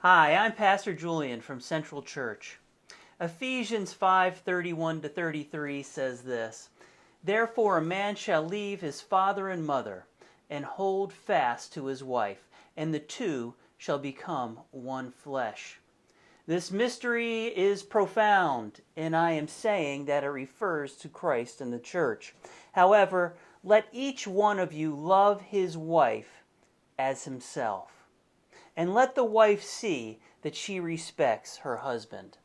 Hi, I'm Pastor Julian from Central Church. Ephesians 5:31-33 says this, "Therefore a man shall leave his father and mother, and hold fast to his wife, and the two shall become one flesh." This mystery is profound, and I am saying that it refers to Christ and the church. However, let each one of you love his wife as himself. And let the wife see that she respects her husband.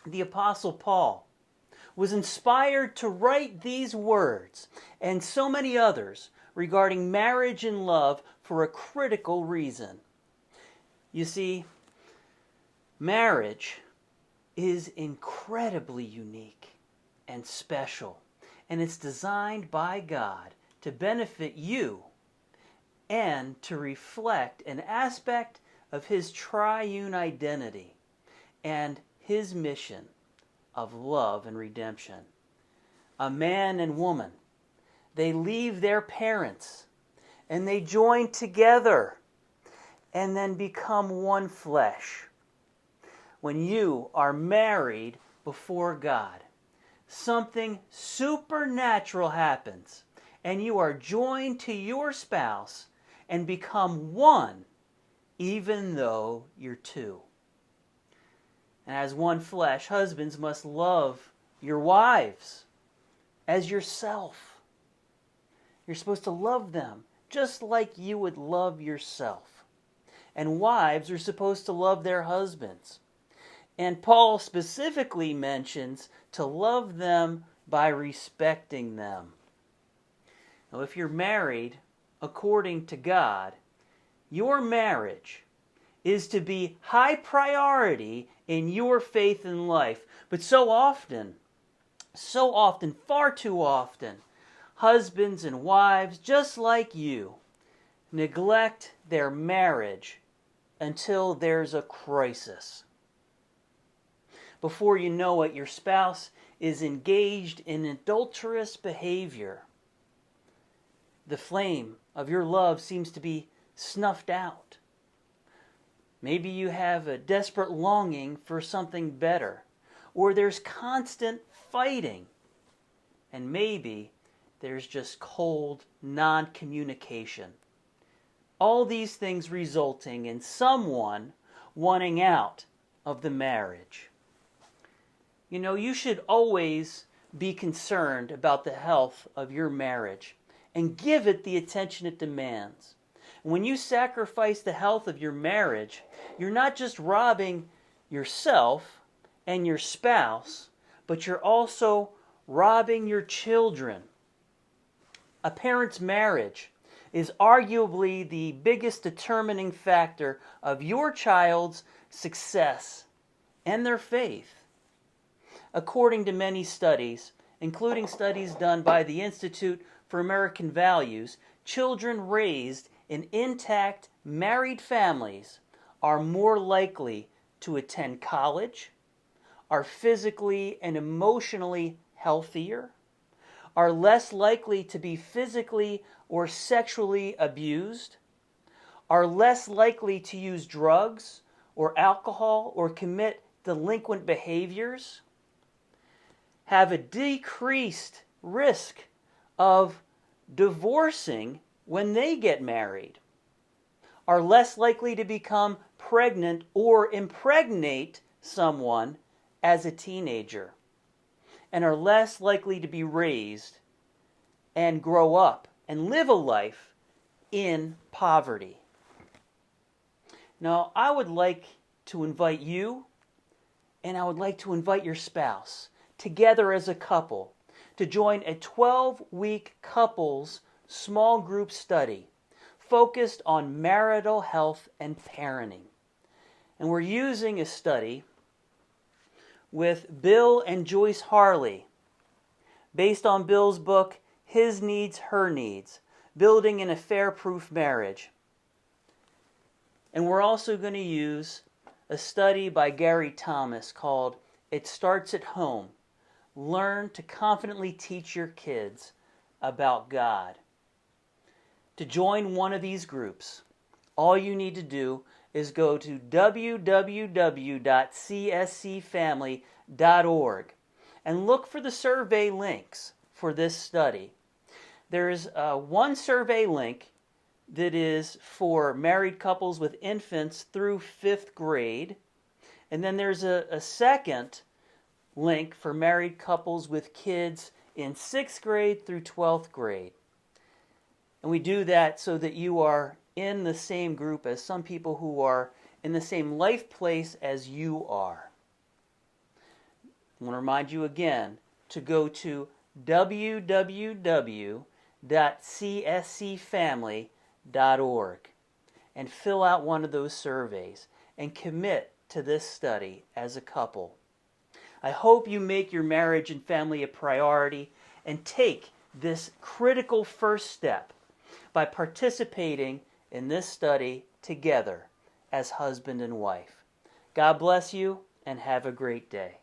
The Apostle Paul was inspired to write these words and so many others regarding marriage and love for a critical reason. You see, marriage is incredibly unique and special, and it's designed by God to benefit you and to reflect an aspect of His triune identity and His mission of love and redemption. A man and woman, they leave their parents and they join together and then become one flesh. When you are married before God, something supernatural happens and you are joined to your spouse and become one, even though you're two. And as one flesh, husbands must love your wives as yourself. You're supposed to love them just like you would love yourself. And wives are supposed to love their husbands. And Paul specifically mentions to love them by respecting them. Now, if you're married according to God, your marriage is to be high priority in your faith and life. But so often, far too often, husbands and wives, just like you, neglect their marriage until there's a crisis. Before you know it, your spouse is engaged in adulterous behavior. The flame of your love seems to be snuffed out. Maybe you have a desperate longing for something better, or there's constant fighting, and maybe there's just cold non-communication. All these things resulting in someone wanting out of the marriage. You know, you should always be concerned about the health of your marriage and give it the attention it demands. When you sacrifice the health of your marriage, you're not just robbing yourself and your spouse, but you're also robbing your children. A parent's marriage is arguably the biggest determining factor of your child's success and their faith. According to many studies, including studies done by the Institute for American Values, children raised in intact married families are more likely to attend college, are physically and emotionally healthier, are less likely to be physically or sexually abused, are less likely to use drugs or alcohol or commit delinquent behaviors, have a decreased risk of divorcing when they get married, are less likely to become pregnant or impregnate someone as a teenager, and are less likely to be raised and grow up and live a life in poverty. Now, I would like to invite you, and I would like to invite your spouse together as a couple to join a 12-week couples small group study focused on marital health and parenting. And we're using a study with Bill and Joyce Harley based on Bill's book, His Needs, Her Needs, Building an Affair-Proof Marriage. And we're also going to use a study by Gary Thomas called It Starts at Home. Learn to confidently teach your kids about God. To join one of these groups, all you need to do is go to www.cscfamily.org and look for the survey links for this study. There's one survey link that is for married couples with infants through 5th grade. And then there's a second link for married couples with kids in 6th grade through 12th grade. And we do that so that you are in the same group as some people who are in the same life place as you are. I want to remind you again to go to www.cscfamily.org and fill out one of those surveys and commit to this study as a couple. I hope you make your marriage and family a priority and take this critical first step by participating in this study together as husband and wife. God bless you and have a great day.